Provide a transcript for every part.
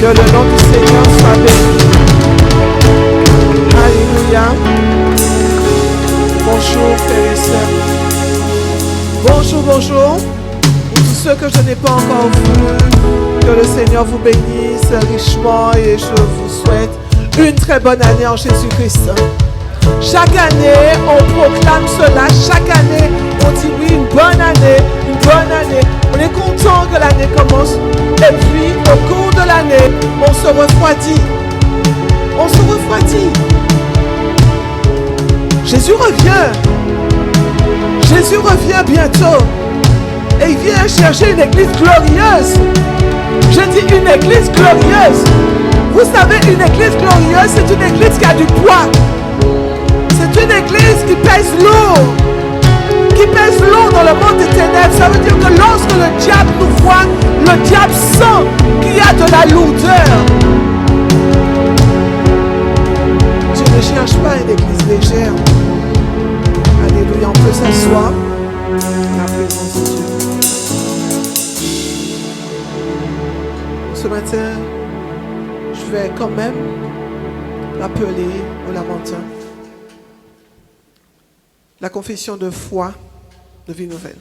Que le nom du Seigneur soit béni. Alléluia. Bonjour frères et sœurs. Bonjour, bonjour. Pour tous ceux que je n'ai pas encore vus, que le Seigneur vous bénisse richement et je vous souhaite une très bonne année en Jésus-Christ. Chaque année, on proclame cela. Chaque année, on dit oui, une bonne année, une bonne année. On est content que l'année commence. Et puis, au cours de l'année, on se refroidit. On se refroidit. Jésus revient. Jésus revient bientôt. Et il vient chercher une église glorieuse. Je dis une église glorieuse. Vous savez, une église glorieuse, c'est une église qui a du poids. C'est une église qui pèse lourd. Qui pèse lourd dans le monde des ténèbres. Ça veut dire que lorsque le diable nous voit, le diable sent qu'il y a de la lourdeur. Dieu ne cherche pas une église légère. Alléluia, on peut s'asseoir. La présence de Dieu. Ce matin, je vais quand même rappeler au Lamentin la confession de foi de Vie Nouvelle.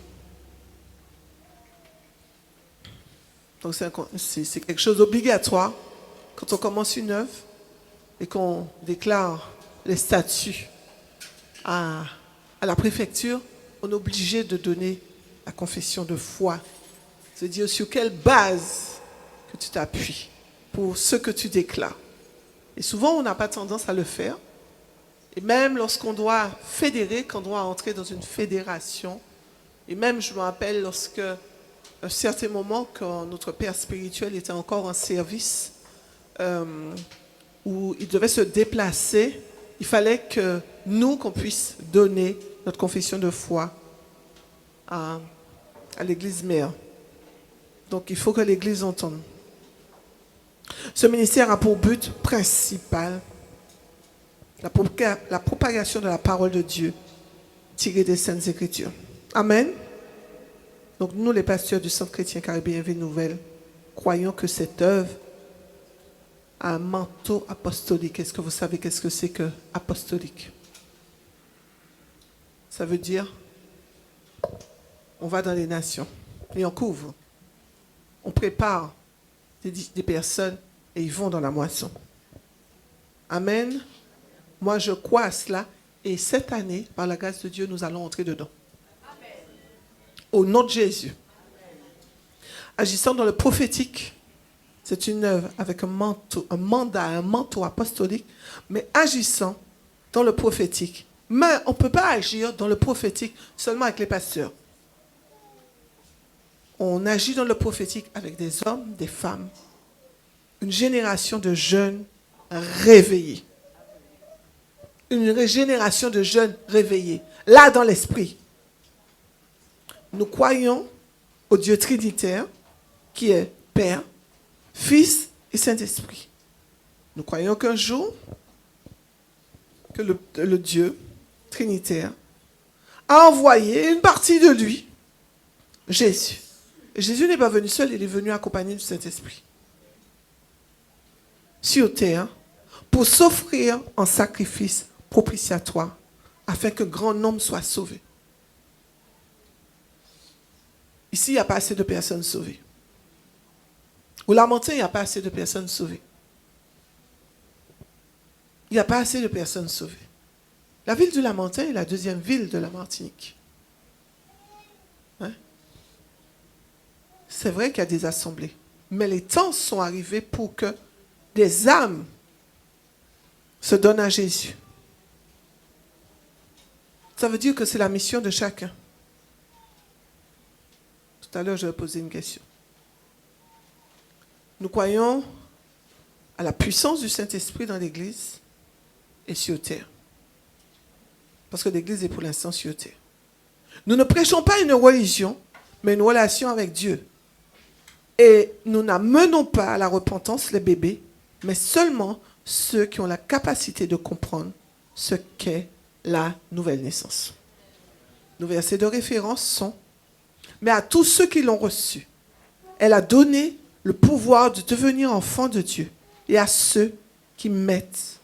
Donc c'est quelque chose d'obligatoire quand on commence une œuvre et qu'on déclare les statuts à la préfecture, on est obligé de donner la confession de foi. C'est-à-dire sur quelle base que tu t'appuies pour ce que tu déclares. Et souvent, on n'a pas tendance à le faire. Et même lorsqu'on doit fédérer, quand on doit entrer dans une fédération, et même je me rappelle lorsque, à un certain moment, quand notre père spirituel était encore en service, où il devait se déplacer, il fallait que nous, qu'on puisse donner notre confession de foi à l'église mère. Donc il faut que l'église entende. Ce ministère a pour but principal la propagation de la parole de Dieu tirée des Saintes Écritures. Amen. Donc nous, les pasteurs du Centre chrétien caribéen Vie Nouvelle, croyons que cette œuvre a un manteau apostolique. Est-ce que vous savez qu'est-ce que c'est que apostolique? Ça veut dire, on va dans les nations et on couvre. On prépare des personnes et ils vont dans la moisson. Amen. Moi, je crois à cela. Et cette année, par la grâce de Dieu, nous allons entrer dedans. Amen. Au nom de Jésus. Amen. Agissant dans le prophétique, c'est une œuvre avec un manteau, un mandat, un manteau apostolique, mais agissant dans le prophétique. Mais on ne peut pas agir dans le prophétique seulement avec les pasteurs. On agit dans le prophétique avec des hommes, des femmes, une génération de jeunes réveillés. Une génération de jeunes réveillés, là dans l'esprit. Nous croyons au Dieu trinitaire qui est Père, Fils et Saint-Esprit. Nous croyons qu'un jour, que le Dieu trinitaire a envoyé une partie de lui, Jésus. Et Jésus n'est pas venu seul, il est venu accompagné du Saint-Esprit. Sur terre, pour s'offrir en sacrifice propitiatoire, afin que grand nombre soient sauvés. Ici, il n'y a pas assez de personnes sauvées. Au Lamentin, il n'y a pas assez de personnes sauvées. Il n'y a pas assez de personnes sauvées. La ville du Lamentin est la deuxième ville de la Martinique. Hein? C'est vrai qu'il y a des assemblées, mais les temps sont arrivés pour que des âmes se donnent à Jésus. Ça veut dire que c'est la mission de chacun. Tout à l'heure, je vais poser une question. Nous croyons à la puissance du Saint-Esprit dans l'Église et sur terre. Parce que l'Église est pour l'instant sur terre. Nous ne prêchons pas une religion, mais une relation avec Dieu. Et nous n'amenons pas à la repentance les bébés, mais seulement ceux qui ont la capacité de comprendre ce qu'est la nouvelle naissance. Nos versets de référence sont: mais à tous ceux qui l'ont reçu, elle a donné le pouvoir de devenir enfant de Dieu et à ceux qui mettent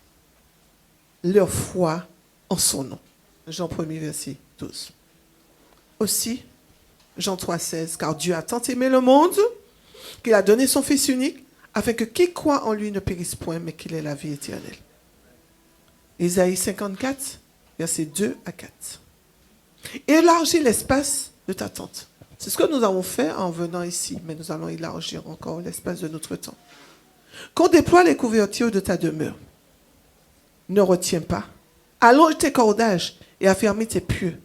leur foi en son nom. Jean 1er, verset 12. Aussi, Jean 3, 16, car Dieu a tant aimé le monde qu'il a donné son Fils unique, afin que qui croit en lui ne périsse point, mais qu'il ait la vie éternelle. Isaïe 54, versets 2 à 4. Élargis l'espace de ta tente. C'est ce que nous avons fait en venant ici, mais nous allons élargir encore l'espace de notre temps. Qu'on déploie les couvertures de ta demeure. Ne retiens pas. Allonge tes cordages et affermis tes pieux.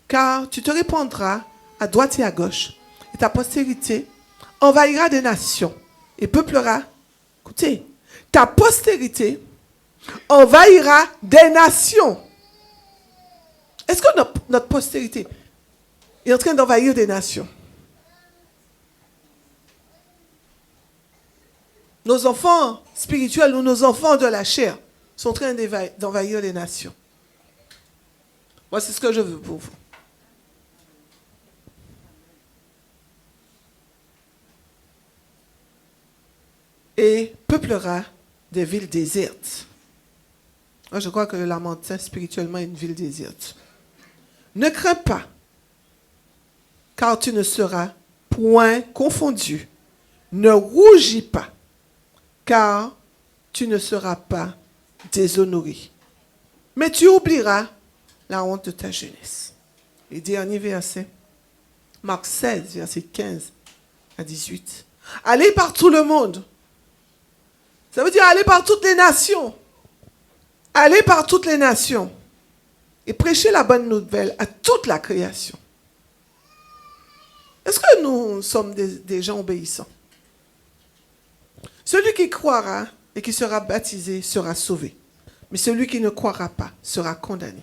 Car tu te répandras à droite et à gauche, et ta postérité envahira des nations et peuplera. Écoutez, ta postérité envahira des nations. Est-ce que notre postérité est en train d'envahir des nations? Nos enfants spirituels ou nos enfants de la chair sont en train d'envahir les nations. Moi, c'est ce que je veux pour vous. Et peuplera des villes désertes. Moi, je crois que le Lamentin, spirituellement, est une ville déserte. Ne crains pas, car tu ne seras point confondu. Ne rougis pas, car tu ne seras pas déshonoré. Mais tu oublieras la honte de ta jeunesse. Et dernier verset, Marc 16, verset 15 à 18. Allez par tout le monde. Ça veut dire aller par toutes les nations. Allez par toutes les nations et prêchez la bonne nouvelle à toute la création. Est-ce que nous sommes des gens obéissants? Celui qui croira et qui sera baptisé sera sauvé. Mais celui qui ne croira pas sera condamné.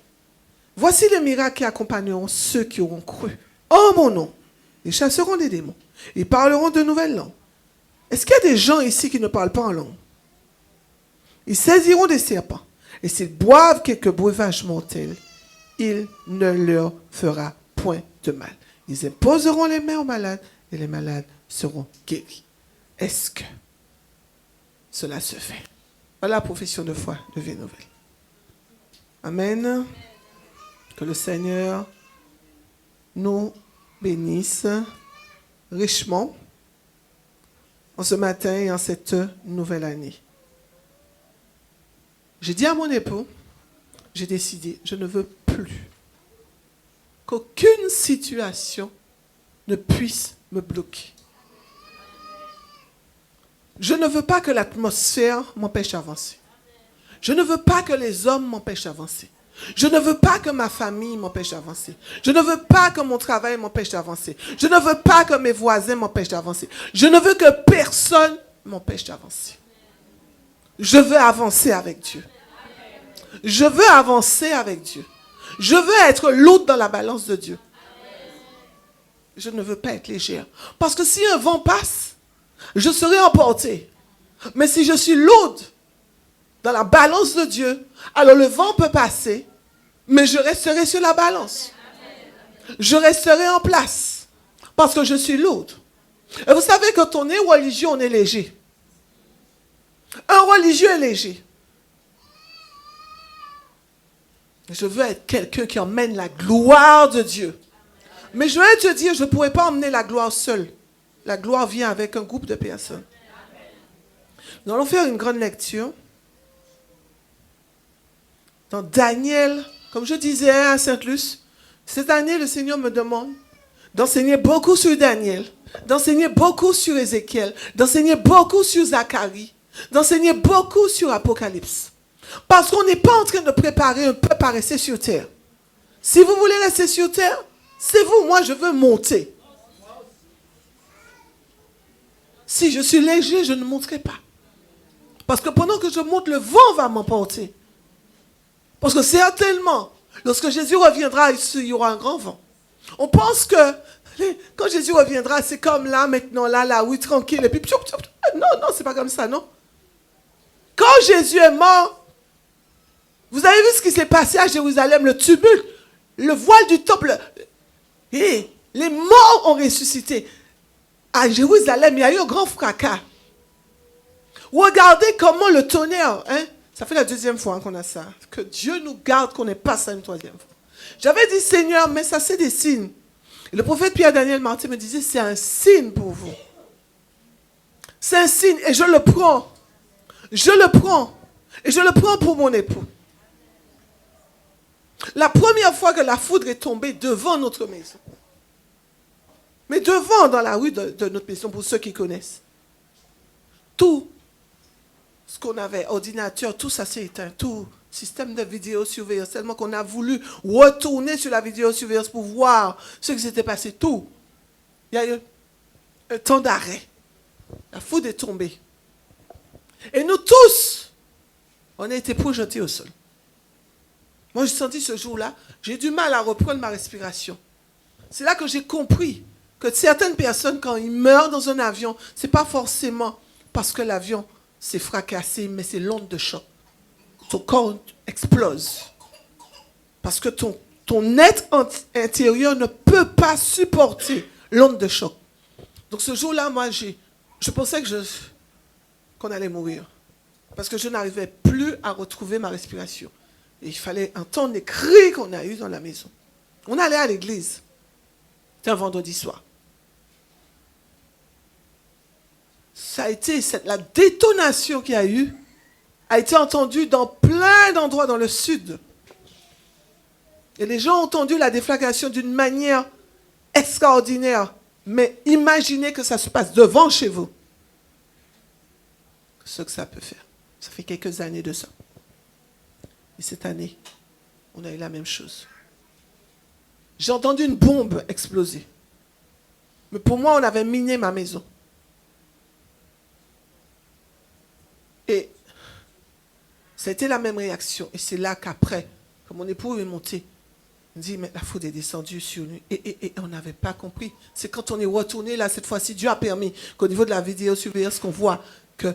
Voici les miracles qui accompagneront ceux qui auront cru. En mon nom, ils chasseront des démons. Ils parleront de nouvelles langues. Est-ce qu'il y a des gens ici qui ne parlent pas en langue? Ils saisiront des serpents. Et s'ils boivent quelques breuvages mortels, il ne leur fera point de mal. Ils imposeront les mains aux malades et les malades seront guéris. Est-ce que cela se fait? Voilà la profession de foi de Vie Nouvelle. Amen. Que le Seigneur nous bénisse richement en ce matin et en cette nouvelle année. J'ai dit à mon époux, j'ai décidé, je ne veux plus qu'aucune situation ne puisse me bloquer. Je ne veux pas que l'atmosphère m'empêche d'avancer. Je ne veux pas que les hommes m'empêchent d'avancer. Je ne veux pas que ma famille m'empêche d'avancer. Je ne veux pas que mon travail m'empêche d'avancer. Je ne veux pas que mes voisins m'empêchent d'avancer. Je ne veux que personne m'empêche d'avancer. Je veux avancer avec Dieu. Je veux avancer avec Dieu. Je veux être lourde dans la balance de Dieu. Je ne veux pas être légère. Parce que si un vent passe, je serai emportée. Mais si je suis lourde dans la balance de Dieu, alors le vent peut passer, mais je resterai sur la balance. Je resterai en place. Parce que je suis lourde. Et vous savez, quand on est religieux, on est léger. Un religieux est léger. Je veux être quelqu'un qui emmène la gloire de Dieu. Mais je vais te dire, je ne pourrais pas emmener la gloire seule. La gloire vient avec un groupe de personnes. Nous allons faire une grande lecture. Dans Daniel, comme je disais à Sainte-Luce, cette année, le Seigneur me demande d'enseigner beaucoup sur Daniel, d'enseigner beaucoup sur Ézéchiel, d'enseigner beaucoup sur Zacharie, d'enseigner beaucoup sur Apocalypse. Parce qu'on n'est pas en train de préparer un peuple à rester sur terre. Si vous voulez rester sur terre, c'est vous. Moi, je veux monter. Si je suis léger, je ne monterai pas. Parce que pendant que je monte, le vent va m'emporter. Parce que certainement, lorsque Jésus reviendra, il y aura un grand vent. On pense que quand Jésus reviendra, c'est comme là, maintenant, là, oui, tranquille. Et puis, non, c'est pas comme ça, non. Quand Jésus est mort, vous avez vu ce qui s'est passé à Jérusalem, le tumulte, le voile du temple. Et les morts ont ressuscité. à Jérusalem, il y a eu un grand fracas. Regardez comment le tonnerre, hein, ça fait la deuxième fois qu'on a ça. Que Dieu nous garde qu'on n'ait pas ça une troisième fois. J'avais dit, Seigneur, mais ça c'est des signes. Et le prophète Pierre-Daniel Martin me disait, c'est un signe pour vous. C'est un signe et je le prends. Je le prends. Et je le prends pour mon époux. La première fois que la foudre est tombée devant notre maison. Mais devant, dans la rue de notre maison, pour ceux qui connaissent. Tout ce qu'on avait, ordinateur, tout ça s'est éteint. Tout système de vidéosurveillance. Tellement qu'on a voulu retourner sur la vidéosurveillance pour voir ce qui s'était passé. Tout. Il y a eu un temps d'arrêt. La foudre est tombée. Et nous tous, on a été projetés au sol. Moi, j'ai senti ce jour-là, j'ai du mal à reprendre ma respiration. C'est là que j'ai compris que certaines personnes, quand ils meurent dans un avion, ce n'est pas forcément parce que l'avion s'est fracassé, mais c'est l'onde de choc. Ton corps explose. Parce que ton être intérieur ne peut pas supporter l'onde de choc. Donc ce jour-là, moi, je pensais qu'on allait mourir. Parce que je n'arrivais plus à retrouver ma respiration. Et il fallait entendre les cris qu'on a eus dans la maison. On allait à l'église. C'était un vendredi soir. Ça a été la détonation qu'il y a eu a été entendue dans plein d'endroits dans le sud. Et les gens ont entendu la déflagration d'une manière extraordinaire. Mais imaginez que ça se passe devant chez vous. Ce que ça peut faire. Ça fait quelques années de ça. Et cette année, on a eu la même chose. J'ai entendu une bombe exploser. Mais pour moi, on avait miné ma maison. Et c'était la même réaction. Et c'est là qu'après, quand mon époux est monté, il me dit, mais la foudre est descendue sur nous. Et on n'avait pas compris. C'est quand on est retourné, là, cette fois-ci, Dieu a permis qu'au niveau de la vidéosurveillance, qu'on voit que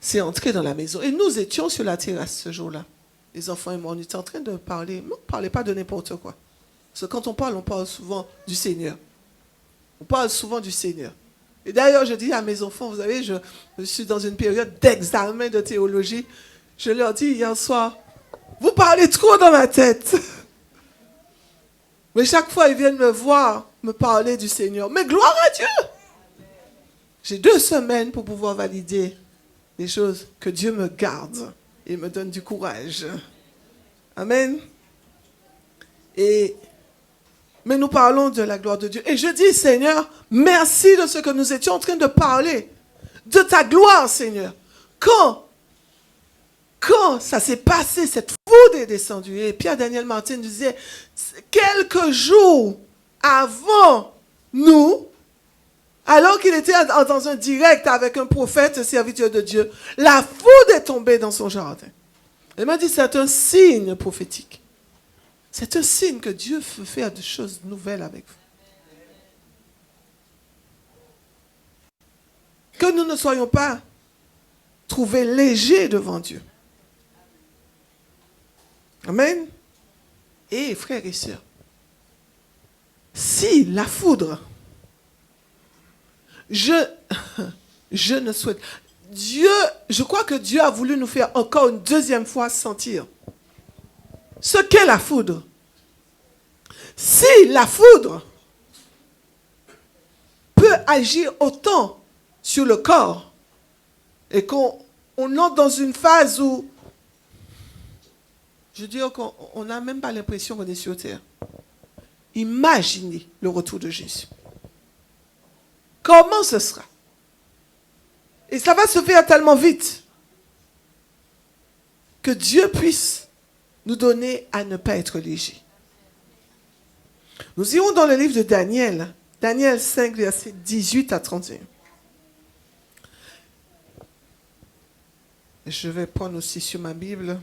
c'est entré dans la maison. Et nous étions sur la terrasse ce jour-là. Les enfants et moi, on était en train de parler. Mais on ne parlait pas de n'importe quoi. Parce que quand on parle souvent du Seigneur. On parle souvent du Seigneur. Et d'ailleurs, je dis à mes enfants, vous savez, je suis dans une période d'examen de théologie. Je leur dis hier soir, vous parlez trop dans ma tête. Mais chaque fois, ils viennent me voir, me parler du Seigneur. Mais gloire à Dieu! J'ai 2 semaines pour pouvoir valider les choses, que Dieu me garde et me donne du courage. Amen. Mais nous parlons de la gloire de Dieu. Et je dis, Seigneur, merci de ce que nous étions en train de parler. De ta gloire, Seigneur. Quand ça s'est passé, cette foudre est descendue. Et Pierre-Daniel Martin disait, quelques jours avant nous, alors qu'il était dans un direct avec un prophète, serviteur de Dieu, la foudre est tombée dans son jardin. Il m'a dit, c'est un signe prophétique. C'est un signe que Dieu veut faire des choses nouvelles avec vous. Que nous ne soyons pas trouvés légers devant Dieu. Amen. Et frères et sœurs, si la foudre, je ne souhaite... Dieu, je crois que Dieu a voulu nous faire encore une deuxième fois sentir ce qu'est la foudre. Si la foudre peut agir autant sur le corps et qu'on entre dans une phase où, je veux dire qu'on n'a même pas l'impression qu'on est sur terre. Imaginez le retour de Jésus. Comment ce sera? Et ça va se faire tellement vite que Dieu puisse nous donner à ne pas être léger. Nous irons dans le livre de Daniel, Daniel 5, versets 18 à 31. Je vais prendre aussi sur ma Bible,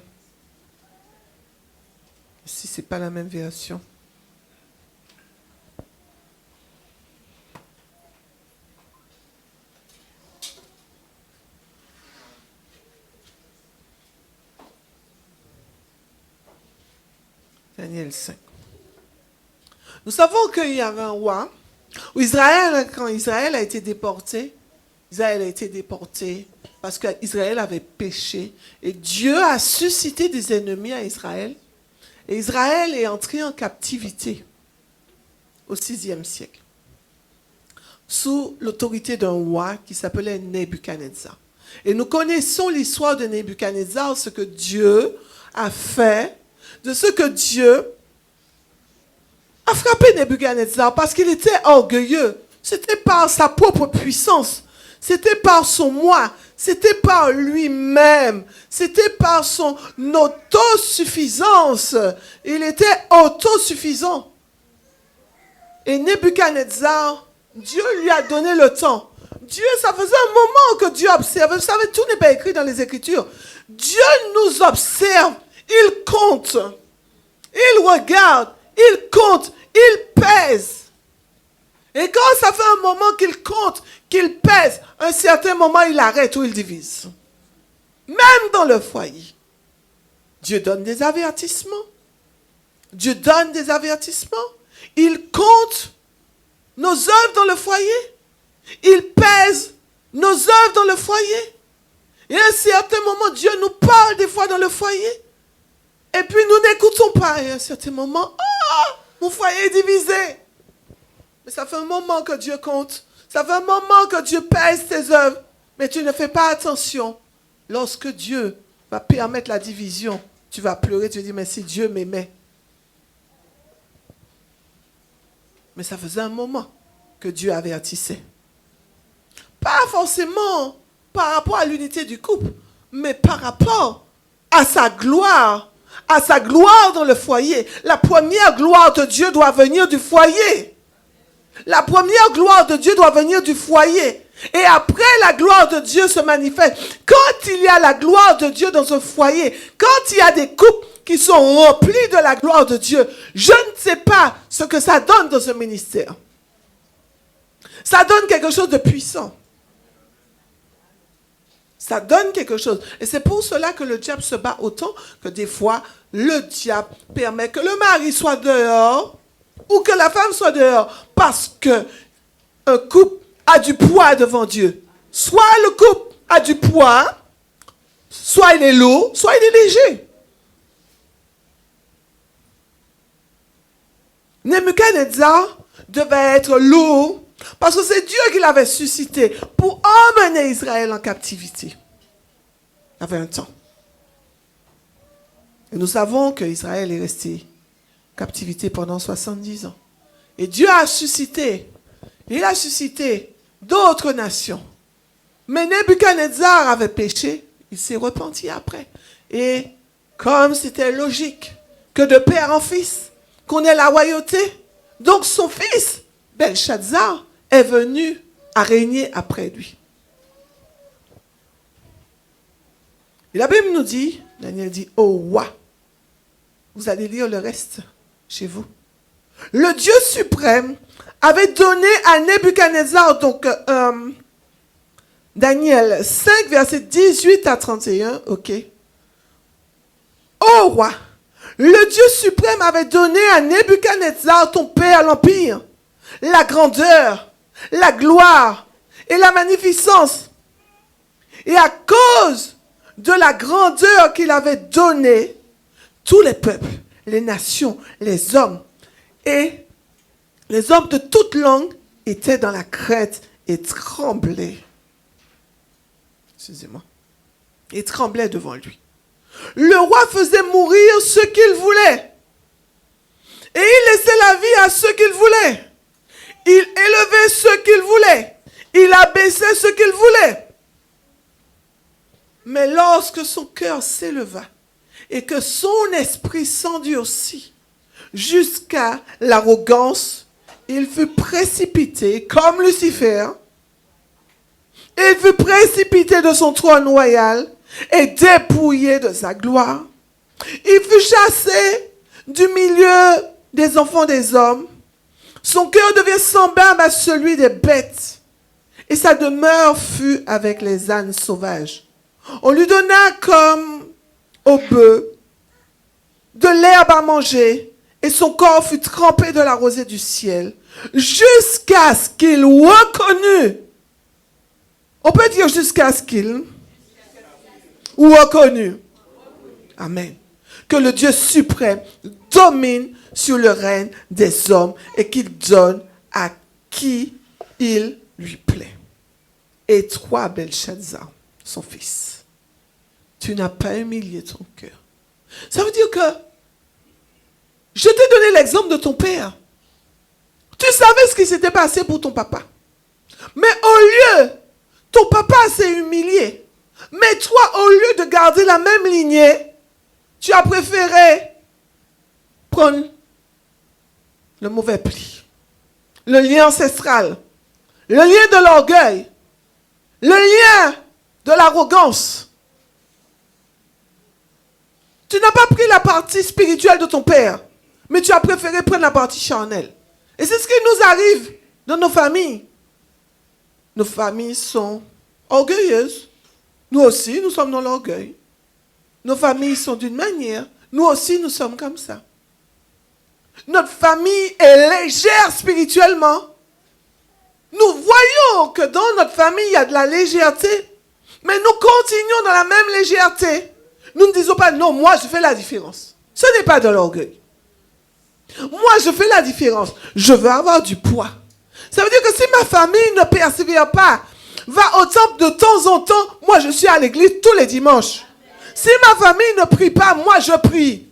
si ce n'est pas la même version. Daniel 5. Nous savons qu'il y avait un roi, Israël, quand Israël a été déporté, parce qu'Israël avait péché et Dieu a suscité des ennemis à Israël. Et Israël est entré en captivité au VIe siècle sous l'autorité d'un roi qui s'appelait Nebuchadnezzar. Et nous connaissons l'histoire de Nebuchadnezzar, ce que Dieu a fait, de ce que Dieu a frappé Nebuchadnezzar parce qu'il était orgueilleux. C'était par sa propre puissance. C'était par son moi. C'était par lui-même. C'était par son autosuffisance. Il était autosuffisant. Et Nebuchadnezzar, Dieu lui a donné le temps. Dieu, ça faisait un moment que Dieu observait. Vous savez, tout n'est pas écrit dans les Écritures. Dieu nous observe. Il compte. Il regarde. Il compte. Il pèse. Et quand ça fait un moment qu'il compte, qu'il pèse, un certain moment, il arrête ou il divise. Même dans le foyer. Dieu donne des avertissements. Dieu donne des avertissements. Il compte nos œuvres dans le foyer. Il pèse nos œuvres dans le foyer. Et à un certain moment, Dieu nous parle des fois dans le foyer. Et puis nous n'écoutons pas. Et à un certain moment, mon foyer est divisé. Mais ça fait un moment que Dieu compte. Ça fait un moment que Dieu pèse tes œuvres. Mais tu ne fais pas attention. Lorsque Dieu va permettre la division, tu vas pleurer, tu vas dire, mais si Dieu m'aimait. Mais ça faisait un moment que Dieu avertissait. Pas forcément par rapport à l'unité du couple, mais par rapport à sa gloire dans le foyer. La première gloire de Dieu doit venir du foyer. La première gloire de Dieu doit venir du foyer. Et après, la gloire de Dieu se manifeste. Quand il y a la gloire de Dieu dans un foyer, quand il y a des couples qui sont remplis de la gloire de Dieu, je ne sais pas ce que ça donne dans un ministère. Ça donne quelque chose de puissant. Ça donne quelque chose. Et c'est pour cela que le diable se bat autant que des fois, le diable permet que le mari soit dehors ou que la femme soit dehors parce qu'un couple a du poids devant Dieu. Soit le couple a du poids, soit il est lourd, soit il est léger. Nebuchadnezzar devait être lourd parce que c'est Dieu qui l'avait suscité pour emmener Israël en captivité. Il y avait un temps. Et nous savons qu'Israël est resté en captivité pendant 70 ans. Et Dieu a suscité, il a suscité d'autres nations. Mais Nebuchadnezzar avait péché, il s'est repenti après. Et comme c'était logique que de père en fils, qu'on ait la royauté, donc son fils, Belshazzar, est venu à régner après lui. Et la Bible nous dit, Daniel dit, oh roi, vous allez lire le reste chez vous. Le Dieu suprême avait donné à Nebuchadnezzar, donc Daniel 5, verset 18 à 31, ok. Oh roi, le Dieu suprême avait donné à Nebuchadnezzar, ton père, l'empire, la grandeur, la gloire et la magnificence. Et à cause de la grandeur qu'il avait donnée, tous les peuples, les nations, les hommes et les hommes de toute langue étaient dans la crainte et tremblaient. Excusez-moi. Et tremblaient devant lui. Le roi faisait mourir ceux qu'il voulait. Et il laissait la vie à ceux qu'il voulait. Il élevait ceux qu'il voulait. Il abaissait ceux qu'il voulait. Mais lorsque son cœur s'éleva et que son esprit s'endurcit jusqu'à l'arrogance, il fut précipité comme Lucifer. Il fut précipité de son trône royal et dépouillé de sa gloire. Il fut chassé du milieu des enfants des hommes. Son cœur devient semblable à celui des bêtes. Et sa demeure fut avec les ânes sauvages. On lui donna comme au bœuf de l'herbe à manger, et son corps fut trempé de la rosée du ciel. jusqu'à ce qu'il reconnut. On peut dire jusqu'à ce qu'il ou reconnu. Amen. Que le Dieu suprême domine sur le règne des hommes et qu'il donne à qui il lui plaît. Et toi, Belshazzar, son fils, tu n'as pas humilié ton cœur. Ça veut dire que je t'ai donné l'exemple de ton père. Tu savais ce qui s'était passé pour ton papa. Mais au lieu, ton papa s'est humilié. Mais toi, au lieu de garder la même lignée, tu as préféré prendre le mauvais pli. Le lien ancestral. Le lien de l'orgueil. Le lien de l'arrogance. Tu n'as pas pris la partie spirituelle de ton père, mais tu as préféré prendre la partie charnelle. Et c'est ce qui nous arrive dans nos familles. Nos familles sont orgueilleuses. Nous aussi, nous sommes dans l'orgueil. Nos familles sont d'une manière. Nous aussi, nous sommes comme ça. Notre famille est légère spirituellement. Nous voyons que dans notre famille, il y a de la légèreté. Mais nous continuons dans la même légèreté. Nous ne disons pas, non, moi, je fais la différence. Ce n'est pas de l'orgueil. Moi, je fais la différence. Je veux avoir du poids. Ça veut dire que si ma famille ne persévère pas, va au temple de temps en temps, moi, je suis à l'église tous les dimanches. Si ma famille ne prie pas, moi, je prie.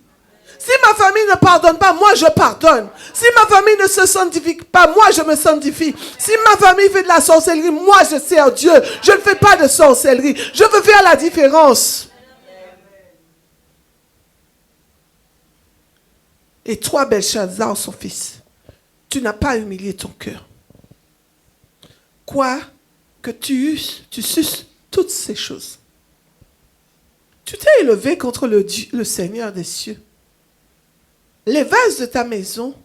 Si ma famille ne pardonne pas, moi, je pardonne. Si ma famille ne se sanctifie pas, moi, je me sanctifie. Si ma famille fait de la sorcellerie, moi, je sers Dieu. Je ne fais pas de sorcellerie. Je veux faire la différence. Et toi, Belshazzar, son fils, tu n'as pas humilié ton cœur. Quoi que tu suces toutes ces choses. Tu t'es élevé contre le Seigneur des cieux. Les vases de ta maison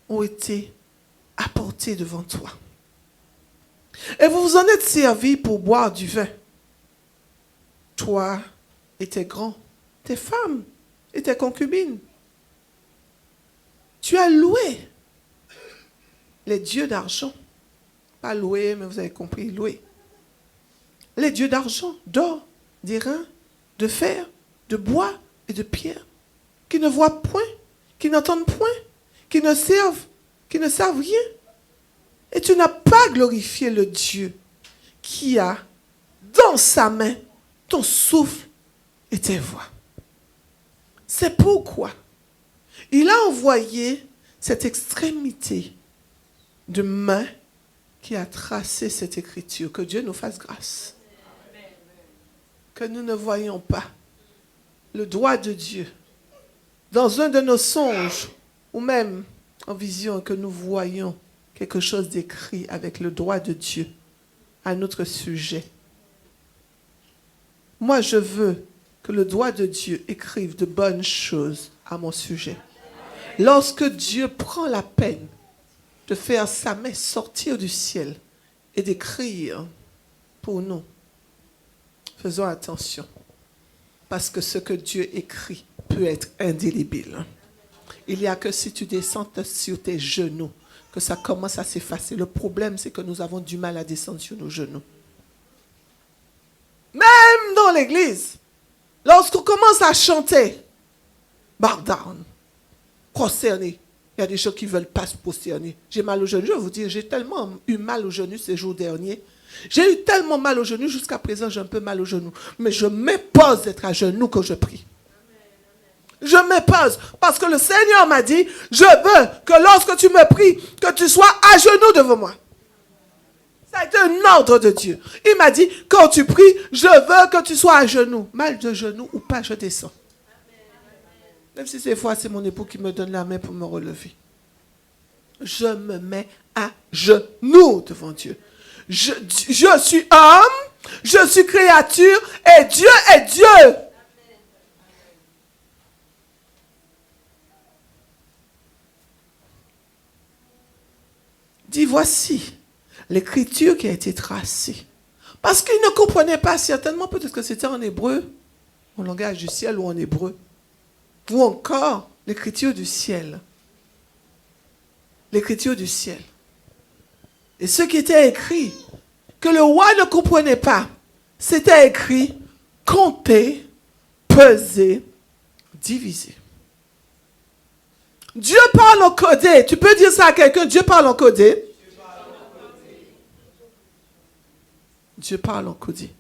ont été apportés devant toi. Et vous vous en êtes servis pour boire du vin. Toi et tes grands, tes femmes et tes concubines. Tu as loué les dieux d'argent. Pas loué, mais vous avez compris, loué. Les dieux d'argent, d'or, d'airain, de fer, de bois et de pierre, qui ne voient point, qui n'entendent point, qui ne savent rien. Et tu n'as pas glorifié le Dieu qui a dans sa main ton souffle et tes voix. C'est pourquoi il a envoyé cette extrémité de main qui a tracé cette écriture. Que Dieu nous fasse grâce. Que nous ne voyions pas le doigt de Dieu dans un de nos songes ou même en vision, que nous voyions quelque chose d'écrit avec le doigt de Dieu à notre sujet. Moi, je veux que le doigt de Dieu écrive de bonnes choses à mon sujet. Lorsque Dieu prend la peine de faire sa main sortir du ciel et d'écrire pour nous, faisons attention, parce que ce que Dieu écrit peut être indélébile. Il n'y a que si tu descends sur tes genoux que ça commence à s'effacer. Le problème, c'est que nous avons du mal à descendre sur nos genoux. Même dans l'église, lorsqu'on commence à chanter, bow down, prosterné, il y a des gens qui ne veulent pas se prosterner. J'ai mal au genou. Je vais vous dire, j'ai tellement eu mal au genou ces jours derniers. J'ai eu tellement mal au genou, jusqu'à présent j'ai un peu mal au genou. Mais je m'épose d'être à genoux quand je prie. Je m'épose parce que le Seigneur m'a dit, je veux que lorsque tu me pries, que tu sois à genoux devant moi. Ça a été un ordre de Dieu. Il m'a dit, quand tu pries, je veux que tu sois à genoux. Mal de genoux ou pas, je descends. Même si ces fois, c'est mon époux qui me donne la main pour me relever. Je me mets à genoux devant Dieu. Je suis homme, je suis créature, et Dieu est Dieu. Dis, voici l'écriture qui a été tracée. Parce qu'il ne comprenait pas certainement, peut-être que c'était en hébreu, en langage du ciel ou en hébreu, ou encore l'écriture du ciel. l'écriture du ciel. Et ce qui était écrit, que le roi ne comprenait pas, c'était écrit compter, peser, diviser. Dieu parle en codé. Tu peux dire ça à quelqu'un, Dieu parle en codé. Dieu parle en codé.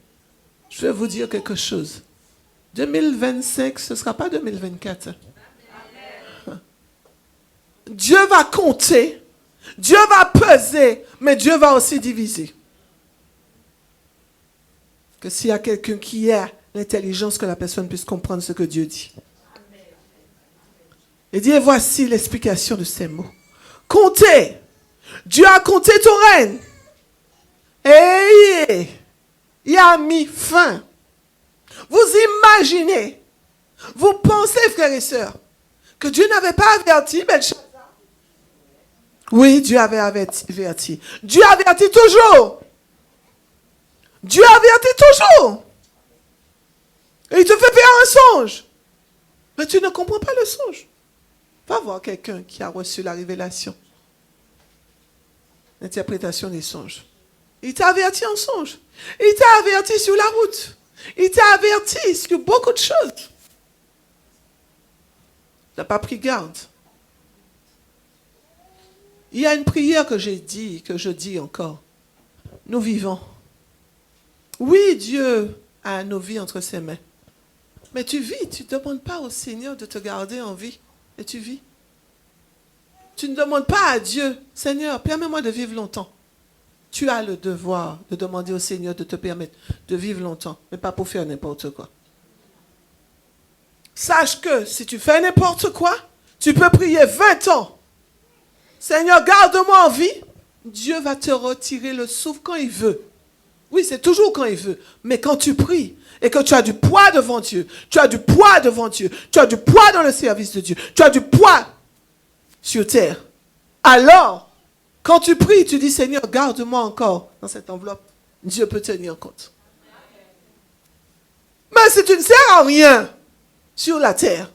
Je vais vous dire quelque chose. 2025, ce ne sera pas 2024. Dieu va compter, Dieu va peser, mais Dieu va aussi diviser. Que s'il y a quelqu'un qui a l'intelligence, que la personne puisse comprendre ce que Dieu dit. Il dit, et voici l'explication de ces mots. Comptez. Dieu a compté ton règne. Et il a mis fin. Vous imaginez, vous pensez, frères et sœurs, que Dieu n'avait pas averti Belshazzar? Oui, Dieu avait averti. Dieu avertit toujours. Dieu avertit toujours. Et il te fait faire un songe. Mais tu ne comprends pas le songe. Va voir quelqu'un qui a reçu la révélation. L'interprétation des songes. Il t'a averti en songe. Il t'a averti sur la route. Il t'a averti sur beaucoup de choses. Tu n'as pas pris garde. Il y a une prière que j'ai dit, que je dis encore. Nous vivons. Oui, Dieu a nos vies entre ses mains. Mais tu vis, tu ne demandes pas au Seigneur de te garder en vie. Et tu vis. Tu ne demandes pas à Dieu, Seigneur, permets-moi de vivre longtemps. Tu as le devoir de demander au Seigneur de te permettre de vivre longtemps, mais pas pour faire n'importe quoi. Sache que si tu fais n'importe quoi, tu peux prier 20 ans. Seigneur, garde-moi en vie. Dieu va te retirer le souffle quand il veut. Oui, c'est toujours quand il veut. Mais quand tu pries et que tu as du poids devant Dieu, tu as du poids devant Dieu, tu as du poids dans le service de Dieu, tu as du poids sur terre. Alors, quand tu pries, tu dis, Seigneur, garde-moi encore dans cette enveloppe. Dieu peut tenir compte. Mais si tu ne sers à rien sur la terre,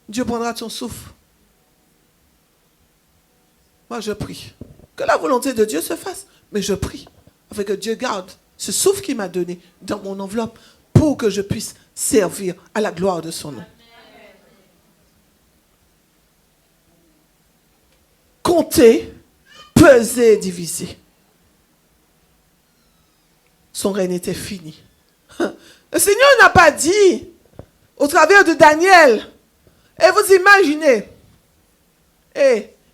Dieu prendra ton souffle. Moi, je prie. Que la volonté de Dieu se fasse. Mais je prie. Afin que Dieu garde ce souffle qu'il m'a donné dans mon enveloppe pour que je puisse servir à la gloire de son nom. Compter, peser, diviser. Son règne était fini. Le Seigneur n'a pas dit, au travers de Daniel, et vous imaginez,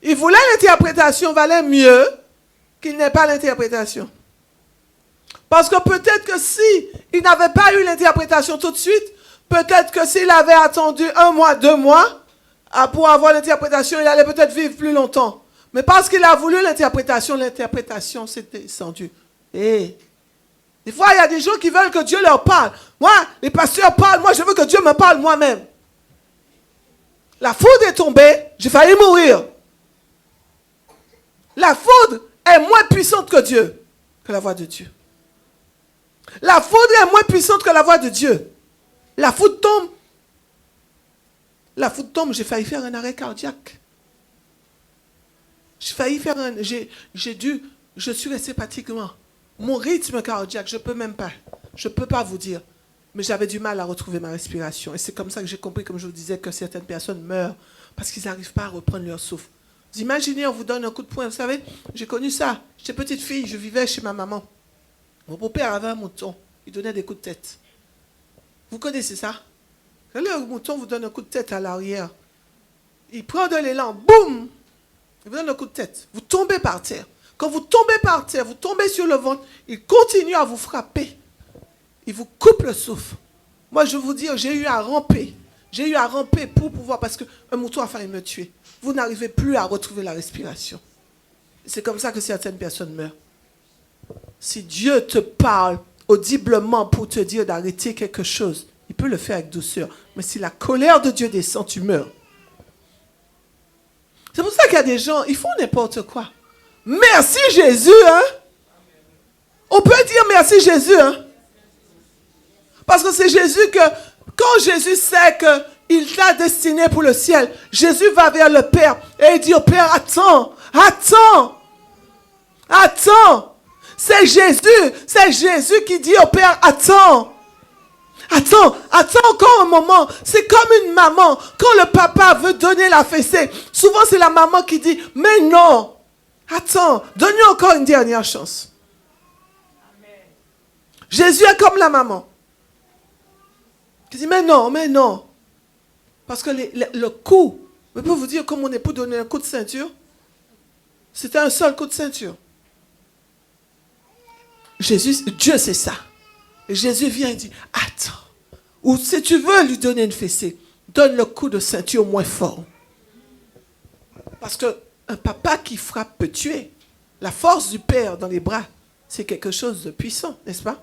il voulait l'interprétation, valait mieux qu'il n'ait pas l'interprétation. Parce que peut-être que si il n'avait pas eu l'interprétation tout de suite, peut-être que s'il avait attendu 1 mois, 2 mois, pour avoir l'interprétation, il allait peut-être vivre plus longtemps. Mais parce qu'il a voulu l'interprétation s'est descendue. Et des fois, il y a des gens qui veulent que Dieu leur parle. Moi, les pasteurs parlent, moi je veux que Dieu me parle moi-même. La foudre est tombée, j'ai failli mourir. La foudre est moins puissante que Dieu, que la voix de Dieu. La foudre est moins puissante que la voix de Dieu. La foudre tombe. La foudre tombe, j'ai failli faire un arrêt cardiaque. J'ai failli faire un... Je suis resté pratiquement. Mon rythme cardiaque, je ne peux pas vous dire. Mais j'avais du mal à retrouver ma respiration. Et c'est comme ça que j'ai compris, comme je vous disais, que certaines personnes meurent parce qu'ils n'arrivent pas à reprendre leur souffle. Vous imaginez, on vous donne un coup de poing. Vous savez, j'ai connu ça. J'étais petite fille, je vivais chez ma maman. Mon beau-père avait un mouton. Il donnait des coups de tête. Vous connaissez ça? Quand le mouton vous donne un coup de tête à l'arrière, il prend de l'élan, boum! Il vous donne un coup de tête. Vous tombez par terre. Quand vous tombez par terre, vous tombez sur le ventre, il continue à vous frapper. Il vous coupe le souffle. Moi, je vous dis, j'ai eu à ramper. J'ai eu à ramper pour pouvoir, parce qu'un mouton a failli me tuer. Vous n'arrivez plus à retrouver la respiration. C'est comme ça que certaines personnes meurent. Si Dieu te parle audiblement pour te dire d'arrêter quelque chose, il peut le faire avec douceur. Mais si la colère de Dieu descend, tu meurs. C'est pour ça qu'il y a des gens, ils font n'importe quoi. Merci Jésus, hein? On peut dire merci Jésus, hein? Parce que c'est Jésus que, quand Jésus sait Il t'a destiné pour le ciel. Jésus va vers le Père et il dit au Père, attends, attends, attends. C'est Jésus qui dit au Père, attends. Attends encore un moment. C'est comme une maman. Quand le papa veut donner la fessée, souvent c'est la maman qui dit, mais non, attends, donne-lui encore une dernière chance. Amen. Jésus est comme la maman. Qui dit, mais non. Parce que le coup, je peux vous dire, comme mon époux donnait un coup de ceinture, c'était un seul coup de ceinture. Dieu c'est ça. Et Jésus vient et dit, attends. Ou si tu veux lui donner une fessée, donne le coup de ceinture moins fort. Parce qu'un papa qui frappe peut tuer. La force du père dans les bras, c'est quelque chose de puissant, n'est-ce pas?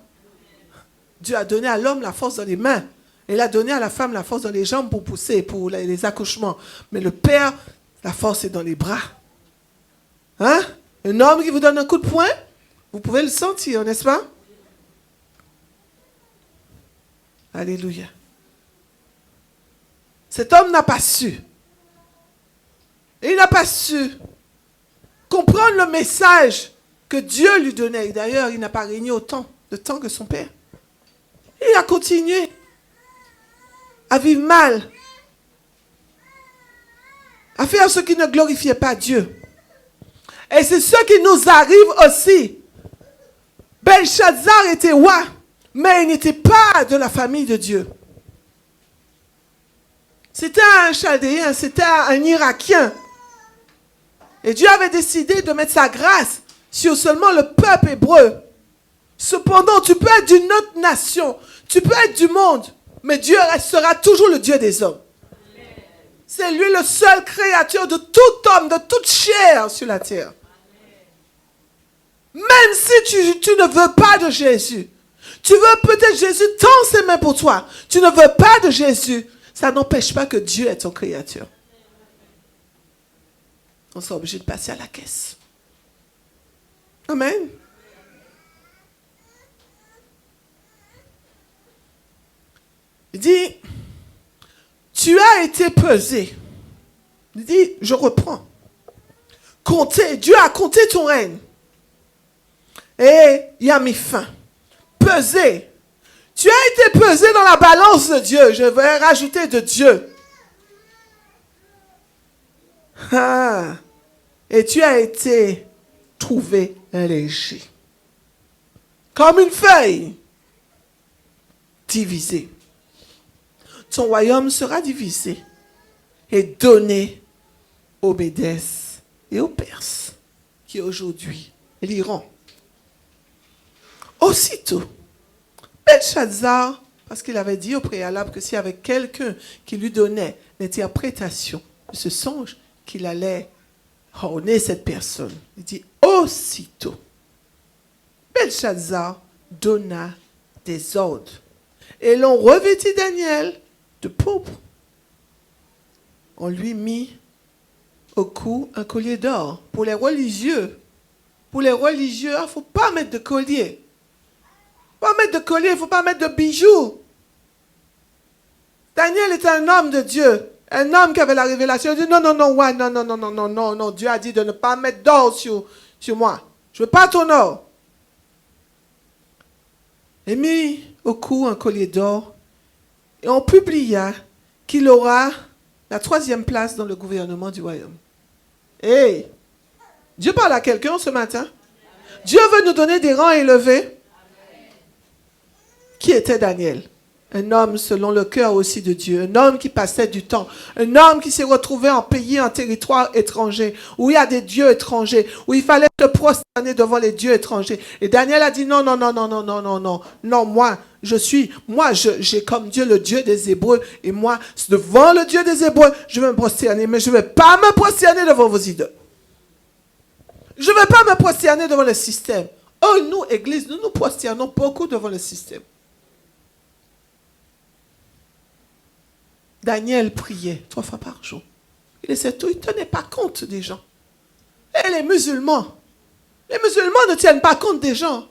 Dieu a donné à l'homme la force dans les mains. Il a donné à la femme la force dans les jambes pour pousser, pour les accouchements. Mais le père, la force est dans les bras. Hein? Un homme qui vous donne un coup de poing, vous pouvez le sentir, n'est-ce pas? Alléluia. Cet homme n'a pas su. Il n'a pas su comprendre le message que Dieu lui donnait. D'ailleurs, il n'a pas régné autant de temps que son père. Il a continué à vivre mal, à faire ce qui ne glorifiait pas Dieu. Et c'est ce qui nous arrive aussi. Belshazzar était roi, mais il n'était pas de la famille de Dieu. C'était un Chaldéen, c'était un Irakien. Et Dieu avait décidé de mettre sa grâce sur seulement le peuple hébreu. Cependant, tu peux être d'une autre nation, tu peux être du monde, mais Dieu restera toujours le Dieu des hommes. C'est lui le seul créateur de tout homme, de toute chair sur la terre. Même si tu ne veux pas de Jésus, tu veux peut-être Jésus tend ses mains pour toi, tu ne veux pas de Jésus, ça n'empêche pas que Dieu est ton créateur. On sera obligé de passer à la caisse. Amen. Il dit, tu as été pesé. Il dit, je reprends. Comptez, Dieu a compté ton règne. Et il a mis fin. Pesé. Tu as été pesé dans la balance de Dieu. Je vais rajouter de Dieu. Ah. Et tu as été trouvé léger. Comme une feuille divisée. Ton royaume sera divisé et donné aux Médès et aux Perses, qui aujourd'hui l'Iran. Aussitôt, Belshazzar, parce qu'il avait dit au préalable que s'il y avait quelqu'un qui lui donnait l'interprétation de ce songe, qu'il allait honner cette personne. Il dit, aussitôt, Belshazzar donna des ordres. Et l'on revêtit Daniel de pourpre. On lui mit au cou un collier d'or. Pour les religieux, il ne faut pas mettre de collier. Il ne faut pas mettre de bijoux. Daniel était un homme de Dieu. Un homme qui avait la révélation. Il dit non. Dieu a dit de ne pas mettre d'or sur moi. Je ne veux pas ton or. Il mit au cou un collier d'or. Et on publia qu'il aura la 3e place dans le gouvernement du royaume. Hey, Dieu parle à quelqu'un ce matin. Dieu veut nous donner des rangs élevés. Qui était Daniel? Un homme selon le cœur aussi de Dieu. Un homme qui passait du temps. Un homme qui s'est retrouvé en pays, en territoire étranger. Où il y a des dieux étrangers. Où il fallait se prosterner devant les dieux étrangers. Et Daniel a dit non. Non, moi, j'ai comme Dieu le Dieu des Hébreux. Et moi, devant le Dieu des Hébreux, je vais me prosterner. Mais je ne vais pas me prosterner devant vos idoles. Je ne vais pas me prosterner devant le système. Oh, nous, Église, nous nous prosternons beaucoup devant le système. Daniel priait 3 fois par jour. Il laissait tout, il ne tenait pas compte des gens. Et les musulmans ne tiennent pas compte des gens.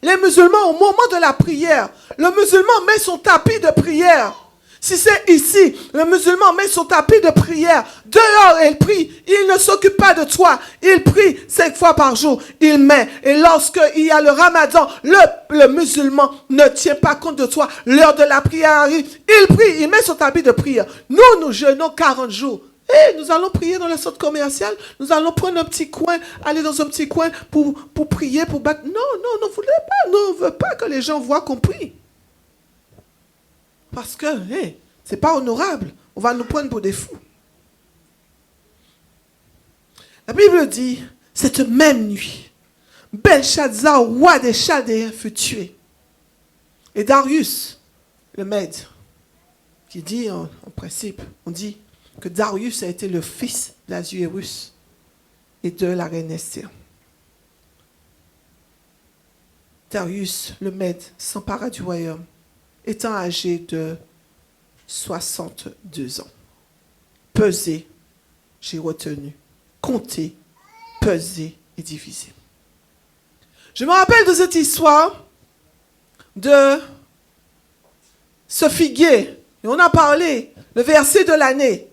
Les musulmans, au moment de la prière, le musulman met son tapis de prière. Si c'est ici, le musulman met son tapis de prière, dehors il prie, il ne s'occupe pas de toi, il prie 5 fois par jour, il met. Et lorsqu'il y a le ramadan, le musulman ne tient pas compte de toi, l'heure de la prière arrive, il prie, il met son tapis de prière. Nous jeûnons 40 jours. Et nous allons prier dans le centre commercial, nous allons prendre un petit coin, aller dans un petit coin pour prier, pour battre. Non, ne voulez pas, non, on ne veut pas que les gens voient qu'on prie. Parce que, c'est pas honorable. On va nous prendre pour des fous. La Bible dit, cette même nuit, Belshazzar, roi des Chaldéens, fut tué. Et Darius, le Mède, qui dit, en principe, on dit que Darius a été le fils d'Ahasuérus et de la reine Esther. Darius, le Mède, s'empara du royaume, étant âgé de 62 ans. Peser, j'ai retenu. Compter, peser et diviser. Je me rappelle de cette histoire de ce figuier. Et on a parlé, le verset de l'année,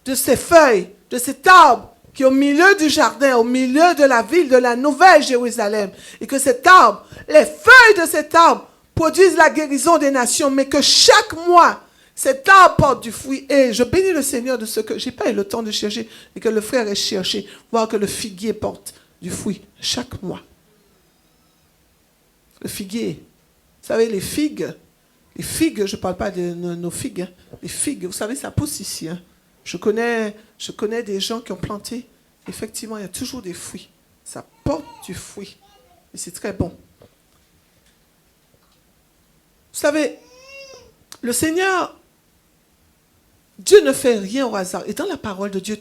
de ces feuilles, de cet arbre qui est au milieu du jardin, au milieu de la ville de la Nouvelle Jérusalem. Et que cet arbre, les feuilles de cet arbre, produisent la guérison des nations, mais que chaque mois, cet arbre porte du fruit. Et je bénis le Seigneur de ce que je n'ai pas eu le temps de chercher et que le frère ait cherché, voir que le figuier porte du fruit chaque mois. Le figuier, vous savez, les figues, je ne parle pas de nos figues, hein. Les figues, vous savez, ça pousse ici. Hein. Je connais des gens qui ont planté, effectivement, il y a toujours des fruits. Ça porte du fruit. Et c'est très bon. Vous savez, le Seigneur, Dieu ne fait rien au hasard. Et dans la parole de Dieu,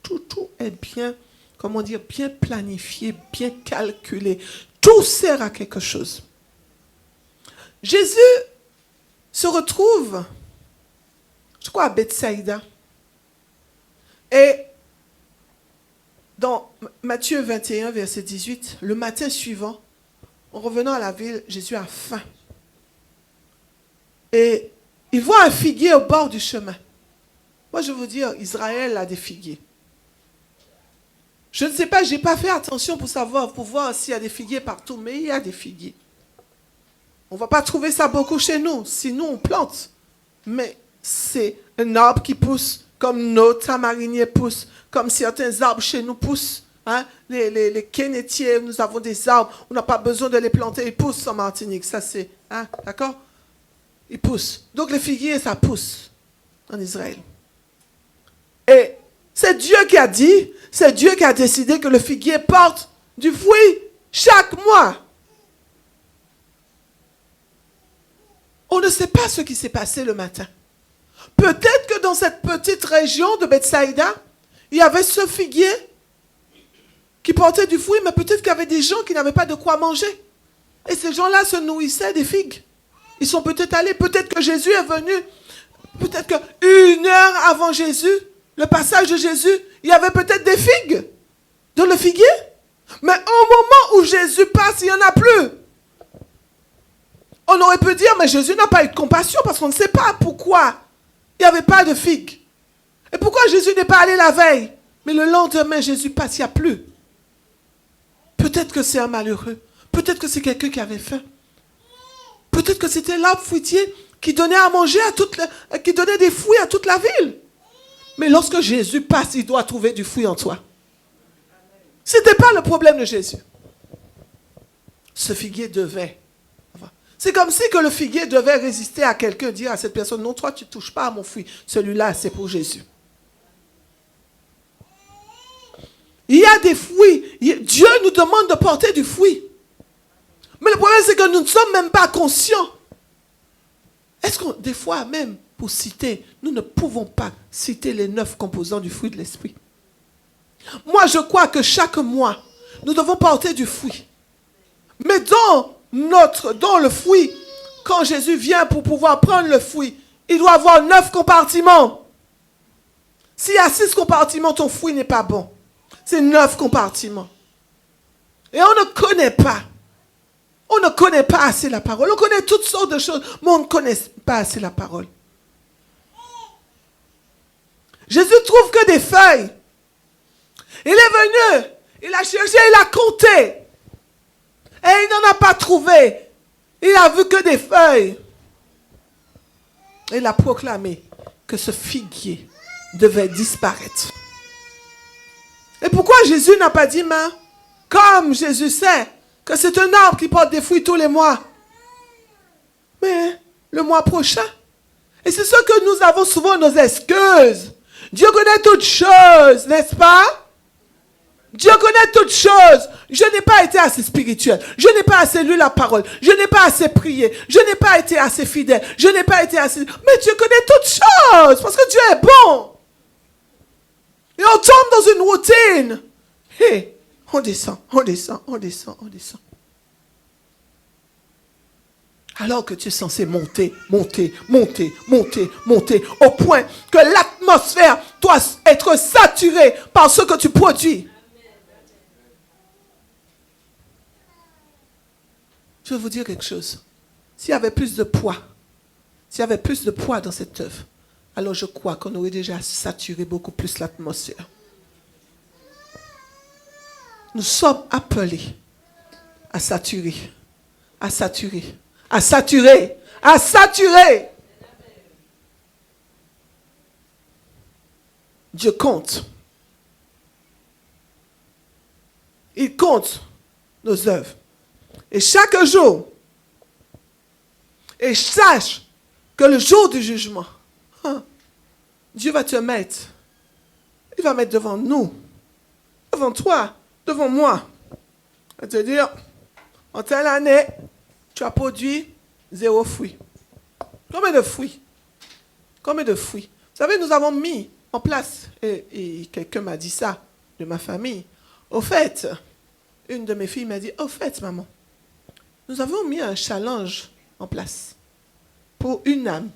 tout est bien, comment dire, bien planifié, bien calculé. Tout sert à quelque chose. Jésus se retrouve, je crois, à Bethsaïda. Et dans Matthieu 21, verset 18, le matin suivant, en revenant à la ville, Jésus a faim. Et il voit un figuier au bord du chemin. Moi, je veux dire, Israël a des figuiers. Je ne sais pas, je n'ai pas fait attention pour voir s'il y a des figuiers partout, mais il y a des figuiers. On ne va pas trouver ça beaucoup chez nous, si nous on plante. Mais c'est un arbre qui pousse, comme nos tamariniers poussent, comme certains arbres chez nous poussent. Hein? Les kénétiers, nous avons des arbres, on n'a pas besoin de les planter, ils poussent en Martinique. Ça c'est, hein? D'accord? Ils poussent. Donc les figuiers, ça pousse en Israël. Et c'est Dieu qui a dit, c'est Dieu qui a décidé que le figuier porte du fruit chaque mois. On ne sait pas ce qui s'est passé le matin. Peut-être que dans cette petite région de Bethsaïda, il y avait ce figuier qui portait du fruit, mais peut-être qu'il y avait des gens qui n'avaient pas de quoi manger. Et ces gens-là se nourrissaient des figues. Ils sont peut-être allés, peut-être que Jésus est venu, peut-être qu'une heure avant Jésus, le passage de Jésus, il y avait peut-être des figues dans le figuier. Mais au moment où Jésus passe, il n'y en a plus. On aurait pu dire, mais Jésus n'a pas eu de compassion parce qu'on ne sait pas pourquoi il n'y avait pas de figues. Et pourquoi Jésus n'est pas allé la veille? Mais le lendemain, Jésus passe, il n'y a plus. Peut-être que c'est un malheureux. Peut-être que c'est quelqu'un qui avait faim. Peut-être que c'était l'arbre fruitier qui donnait à manger qui donnait des fruits à toute la ville. Mais lorsque Jésus passe, il doit trouver du fruit en toi. Ce n'était pas le problème de Jésus. Ce figuier devait. C'est comme si que le figuier devait résister à quelqu'un, dire à cette personne, non, toi, tu ne touches pas à mon fruit. Celui-là, c'est pour Jésus. Il y a des fruits. Dieu nous demande de porter du fruit. Mais le problème, c'est que nous ne sommes même pas conscients. Est-ce que des fois même, pour citer, nous ne pouvons pas citer les 9 composants du fruit de l'esprit? Moi, je crois que chaque mois, nous devons porter du fruit. Mais dans le fruit, quand Jésus vient pour pouvoir prendre le fruit, il doit avoir 9 compartiments. S'il y a 6 compartiments, ton fruit n'est pas bon. C'est 9 compartiments. Et on ne connaît pas. On ne connaît pas assez la parole. On connaît toutes sortes de choses, mais on ne connaît pas assez la parole. Jésus trouve que des feuilles. Il est venu, il a cherché, il a compté. Et il n'en a pas trouvé. Il a vu que des feuilles. Il a proclamé que ce figuier devait disparaître. Et pourquoi Jésus n'a pas dit, mais comme Jésus sait que c'est un arbre qui porte des fruits tous les mois, mais le mois prochain. Et c'est ce que nous avons souvent nos excuses. Dieu connaît toutes choses, n'est-ce pas? Dieu connaît toutes choses. Je n'ai pas été assez spirituel. Je n'ai pas assez lu la parole. Je n'ai pas assez prié. Je n'ai pas été assez fidèle. Je n'ai pas été assez... Mais Dieu connaît toutes choses parce que Dieu est bon. Et on tombe dans une routine. Et on descend, on descend, on descend, on descend. Alors que tu es censé monter, monter, monter, monter, monter, au point que l'atmosphère doit être saturée par ce que tu produis. Je vais vous dire quelque chose. S'il y avait plus de poids, dans cette œuvre, alors je crois qu'on aurait déjà saturé beaucoup plus l'atmosphère. Nous sommes appelés à saturer, à saturer, à saturer, à saturer. Dieu compte. Il compte nos œuvres. Et chaque jour, et sache que le jour du jugement, Dieu va te mettre, il va mettre devant nous, devant toi, devant moi. Il va te dire, en telle année, tu as produit 0 fruit. Combien de fruits? Combien de fruits? Vous savez, nous avons mis en place, et quelqu'un m'a dit ça, de ma famille. Au fait, une de mes filles m'a dit, au fait, maman, nous avons mis un challenge en place pour une âme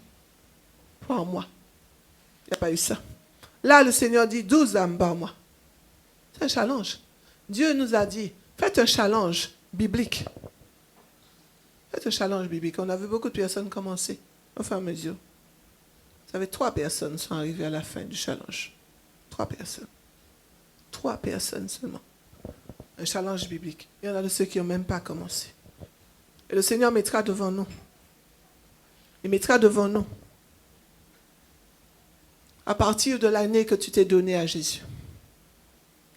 par mois. Il n'y a pas eu ça. Là, le Seigneur dit 12 âmes par mois. C'est un challenge. Dieu nous a dit, faites un challenge biblique. Faites un challenge biblique. On a vu beaucoup de personnes commencer au fur et à mesure. Vous savez, 3 personnes sont arrivées à la fin du challenge. 3 personnes. 3 personnes seulement. Un challenge biblique. Il y en a de ceux qui n'ont même pas commencé. Et le Seigneur mettra devant nous. Il mettra devant nous. À partir de l'année que tu t'es donné à Jésus.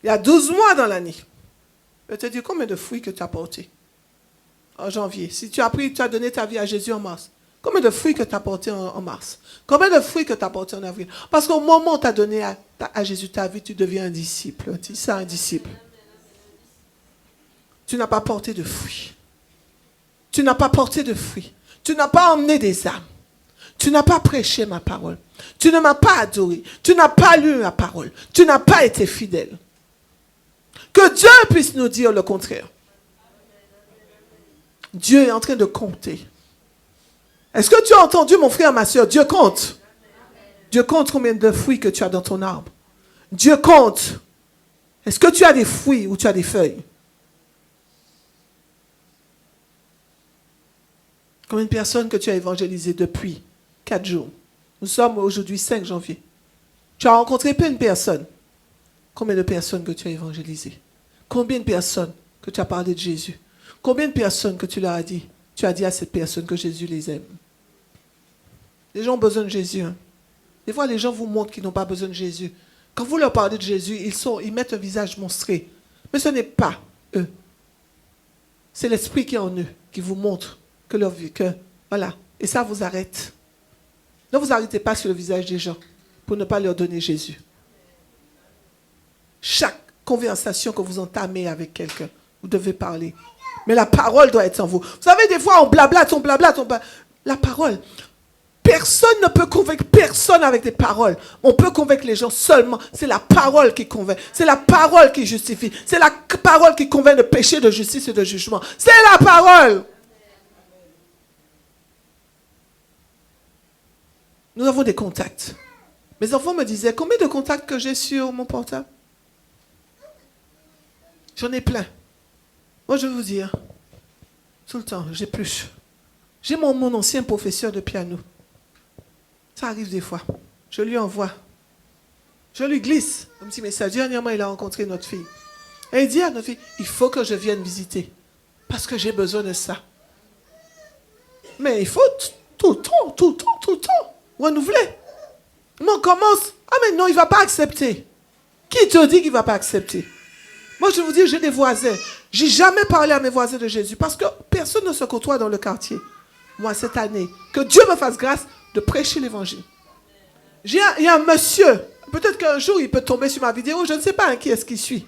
Il y a 12 mois dans l'année. Je vais te dire combien de fruits que tu as portés en janvier. Si tu as donné ta vie à Jésus en mars. Combien de fruits que tu as portés en mars? Combien de fruits que tu as portés en avril? Parce qu'au moment où tu as donné à Jésus ta vie, tu deviens un disciple. Tu es un disciple. Tu n'as pas porté de fruits. Tu n'as pas porté de fruits. Tu n'as pas emmené des âmes. Tu n'as pas prêché ma parole. Tu ne m'as pas adoré. Tu n'as pas lu ma parole. Tu n'as pas été fidèle. Que Dieu puisse nous dire le contraire. Dieu est en train de compter. Est-ce que tu as entendu, mon frère, ma soeur? Dieu compte. Dieu compte combien de fruits que tu as dans ton arbre. Dieu compte. Est-ce que tu as des fruits ou tu as des feuilles? Combien de personnes que tu as évangélisées depuis 4 jours? Nous sommes aujourd'hui 5 janvier. Tu as rencontré plein de personnes. Combien de personnes que tu as évangélisées? Combien de personnes que tu as parlé de Jésus? Combien de personnes que tu leur as dit? Tu as dit à cette personne que Jésus les aime. Les gens ont besoin de Jésus. Hein? Des fois, les gens vous montrent qu'ils n'ont pas besoin de Jésus. Quand vous leur parlez de Jésus, ils mettent un visage monstré. Mais ce n'est pas eux. C'est l'esprit qui est en eux qui vous montre que leur vie, voilà. Et ça vous arrête. Ne vous arrêtez pas sur le visage des gens pour ne pas leur donner Jésus. Chaque conversation que vous entamez avec quelqu'un, vous devez parler. Mais la parole doit être en vous. Vous savez, des fois, on blablate. La parole. Personne ne peut convaincre personne avec des paroles. On peut convaincre les gens seulement. C'est la parole qui convainc. C'est la parole qui justifie. C'est la parole qui convainc de péché, de justice et de jugement. C'est la parole. Nous avons des contacts. Mes enfants me disaient, combien de contacts que j'ai sur mon portable? J'en ai plein. Moi, je vais vous dire, Tout le temps, j'épluche. J'ai mon ancien professeur de piano. Ça arrive des fois. Je lui envoie. Je lui glisse un petit message. Dernièrement, il a rencontré notre fille. Et il dit à notre fille, il faut que je vienne visiter. Parce que j'ai besoin de ça. Mais il faut tout le temps renouveler. Mais on commence. Ah mais non, il ne va pas accepter. Qui te dit qu'il ne va pas accepter? Moi, je vous dis, j'ai des voisins. Je n'ai jamais parlé à mes voisins de Jésus parce que personne ne se côtoie dans le quartier. Moi, cette année, que Dieu me fasse grâce de prêcher l'évangile. Il y a un monsieur, peut-être qu'un jour, il peut tomber sur ma vidéo, je ne sais pas qui est-ce qui suit.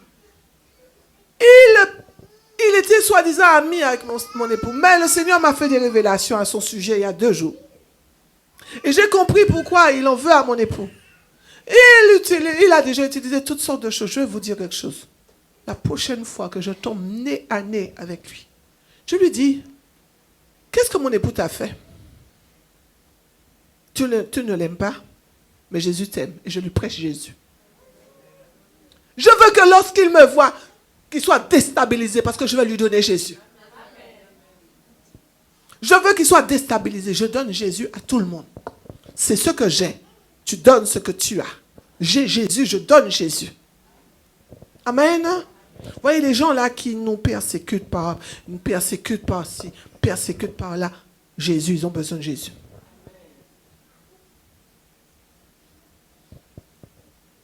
Il était soi-disant ami avec mon époux, mais le Seigneur m'a fait des révélations à son sujet il y a 2 jours. Et j'ai compris pourquoi il en veut à mon époux. Et il a déjà utilisé toutes sortes de choses. Je vais vous dire quelque chose. La prochaine fois que je tombe nez à nez avec lui, je lui dis, qu'est-ce que mon époux t'a fait? Tu ne l'aimes pas, mais Jésus t'aime. Et je lui prêche Jésus. Je veux que lorsqu'il me voit, qu'il soit déstabilisé parce que je vais lui donner Jésus. Je veux qu'il soit déstabilisé. Je donne Jésus à tout le monde. C'est ce que j'ai. Tu donnes ce que tu as. J'ai Jésus, je donne Jésus. Amen. Vous voyez les gens là qui nous persécutent par ci, persécutent par là. Jésus, ils ont besoin de Jésus.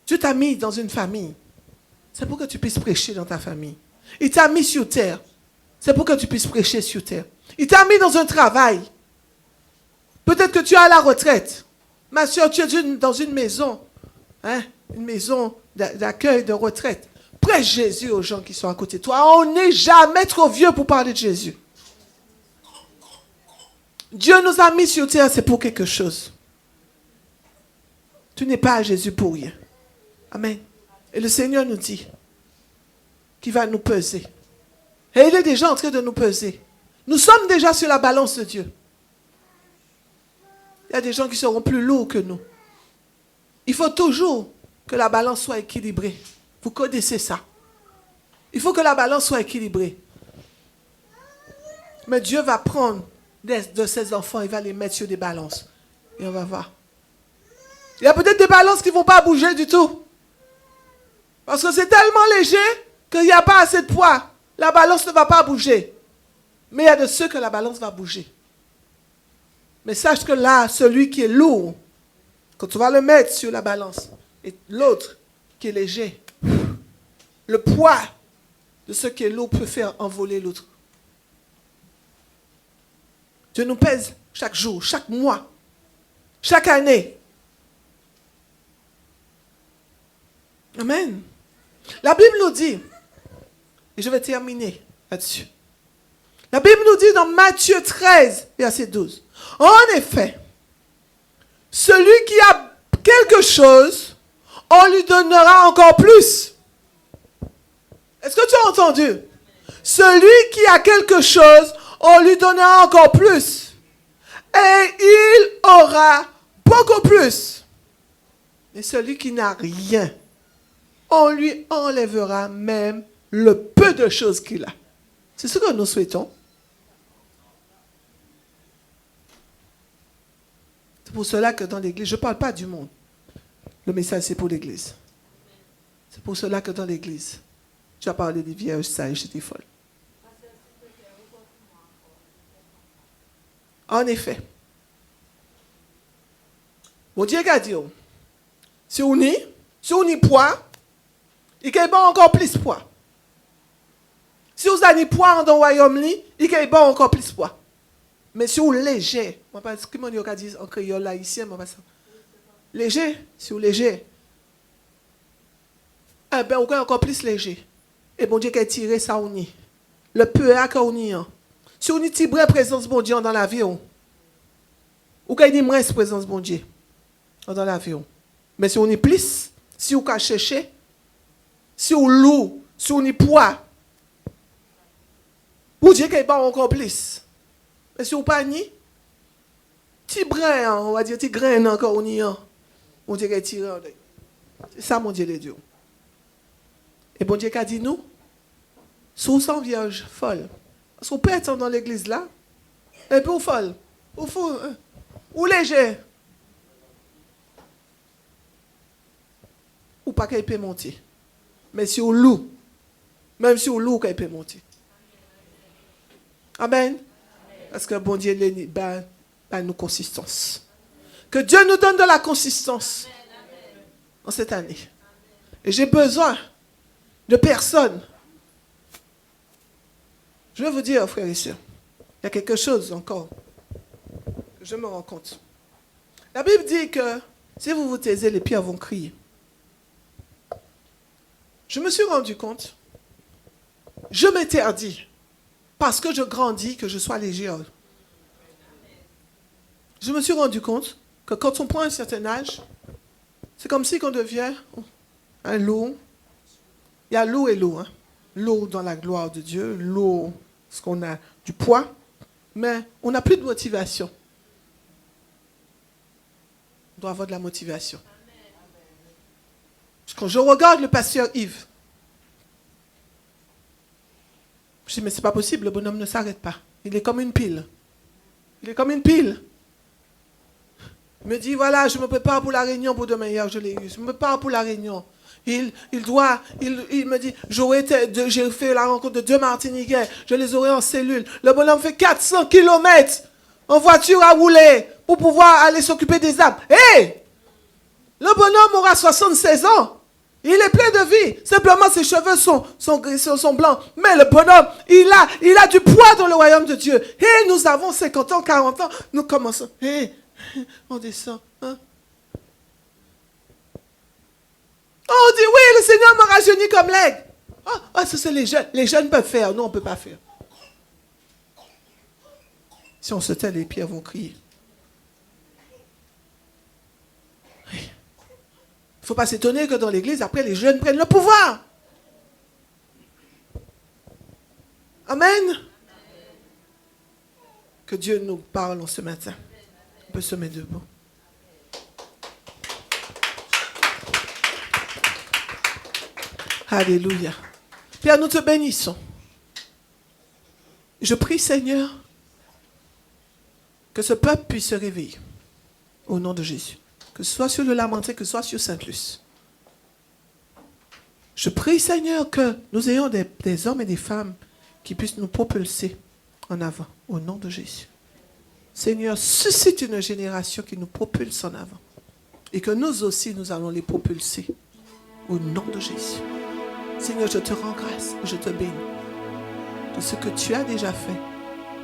Tu t'as mis dans une famille. C'est pour que tu puisses prêcher dans ta famille. Il t'a mis sur terre. C'est pour que tu puisses prêcher sur terre. Il t'a mis dans un travail. Peut-être que tu es à la retraite. Ma soeur, tu es dans une maison. Une maison d'accueil de retraite. Prêche Jésus aux gens qui sont à côté de toi. On n'est jamais trop vieux pour parler de Jésus. Dieu nous a mis sur terre, c'est pour quelque chose. Tu n'es pas à Jésus pour rien. Amen. Et le Seigneur nous dit qu'il va nous peser. Et il est déjà en train de nous peser. Nous sommes déjà sur la balance de Dieu. Il y a des gens qui seront plus lourds que nous. Il faut toujours que la balance soit équilibrée. Vous connaissez ça. Il faut que la balance soit équilibrée. Mais Dieu va prendre de ses enfants, il va les mettre sur des balances. Et on va voir. Il y a peut-être des balances qui ne vont pas bouger du tout. Parce que c'est tellement léger qu'il n'y a pas assez de poids. La balance ne va pas bouger. Mais il y a de ceux que la balance va bouger. Mais sache que là, celui qui est lourd, quand tu vas le mettre sur la balance, et l'autre qui est léger, le poids de ce qui est lourd peut faire envoler l'autre. Dieu nous pèse chaque jour, chaque mois, chaque année. Amen. La Bible nous dit, et je vais terminer là-dessus. La Bible nous dit dans Matthieu 13, verset 12. En effet, celui qui a quelque chose, on lui donnera encore plus. Est-ce que tu as entendu? Celui qui a quelque chose, on lui donnera encore plus. Et il aura beaucoup plus. Mais celui qui n'a rien, on lui enlèvera même le peu de choses qu'il a. C'est ce que nous souhaitons. C'est pour cela que dans l'église, je ne parle pas du monde. Le message, c'est pour l'église. C'est pour cela que dans l'église, tu as parlé des vierges sages, j'étais folle. En effet, mon Dieu a dit, si on y poids, il y a encore plus poids. Si vous avez poids dans le royaume, il y a encore plus poids. Mais si vous êtes léger, je ne sais pas ce que je dis en créole haïtien, léger, si vous êtes léger, eh bien, vous êtes encore plus léger. Et bon Dieu qui a tiré ça au nid. Le peu à qu'on y a. Si vous avez une présence bon Dieu dans la vie, ou qu'il y ait une moins présence bon Dieu dans la vie. Mais si on est plus, si vous avez cherché, si vous loup, si vous avez poids, bon Dieu qui a encore plus. Mais si vous pas ni, petit brin, on va dire, petit grain encore on y a. Bon Dieu qui a tiré en deuil. C'est ça mon Dieu de Dieu. Et bon Dieu qui a dit nous, sous 100 vierges folles, Parce qu'on peut être dans l'église là, et puis ou folle, ou fou, ou léger, ou pas qu'il peut monter. Mais si on loue, même si on loue, qu'il peut monter. Amen. Parce que bon Dieu, nous consistance. Que Dieu nous donne de la consistance en cette année. Et j'ai besoin de personnes. Je vais vous dire, frères et sœurs, il y a quelque chose encore que je me rends compte. La Bible dit que si vous vous taisez, les pierres vont crier. Je me suis rendu compte, je m'interdis, parce que je grandis, que je sois léger. Je me suis rendu compte que quand on prend un certain âge, c'est comme si on devient un loup. Il y a loup et loup. Hein. Loup dans la gloire de Dieu, loup, parce qu'on a du poids, mais on n'a plus de motivation. On doit avoir de la motivation. Quand je regarde le pasteur Yves, je dis, mais c'est pas possible, le bonhomme ne s'arrête pas. Il est comme une pile. Il est comme une pile. Il me dit, voilà, je me prépare pour la réunion pour demain. Hier, je l'ai eu. Je me prépare pour la réunion. Il me dit, j'ai fait la rencontre de 2 Martiniquais. Je les aurai en cellule. Le bonhomme fait 400 km en voiture à rouler pour pouvoir aller s'occuper des arbres. Hé! Le bonhomme aura 76 ans. Il est plein de vie. Simplement, ses cheveux sont blancs. Mais le bonhomme, il a du poids dans le royaume de Dieu. Et nous avons 50 ans, 40 ans. Nous commençons. On descend. Hein? On dit, oui, le Seigneur me rajeunit comme l'aigle. Ça c'est les jeunes. Les jeunes peuvent faire. Nous, on ne peut pas faire. Si on se tait, les pierres vont crier. Il ne faut pas s'étonner que dans l'église, après, les jeunes prennent le pouvoir. Amen. Que Dieu nous parle en ce matin. On peut se mettre debout. Alléluia. Père, nous te bénissons. Je prie, Seigneur, que ce peuple puisse se réveiller. Au nom de Jésus. Que ce soit sur le Lamentin, que ce soit sur Sainte-Luce. Je prie, Seigneur, que nous ayons des hommes et des femmes qui puissent nous propulser en avant. Au nom de Jésus. Seigneur, suscite une génération qui nous propulse en avant. Et que nous aussi, nous allons les propulser. Au nom de Jésus. Seigneur, je te rends grâce et je te bénis de ce que tu as déjà fait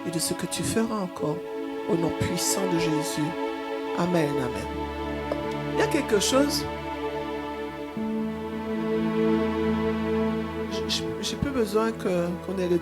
et de ce que tu feras encore au nom puissant de Jésus. Amen, amen. Il y a quelque chose. J'ai plus besoin qu'on ait le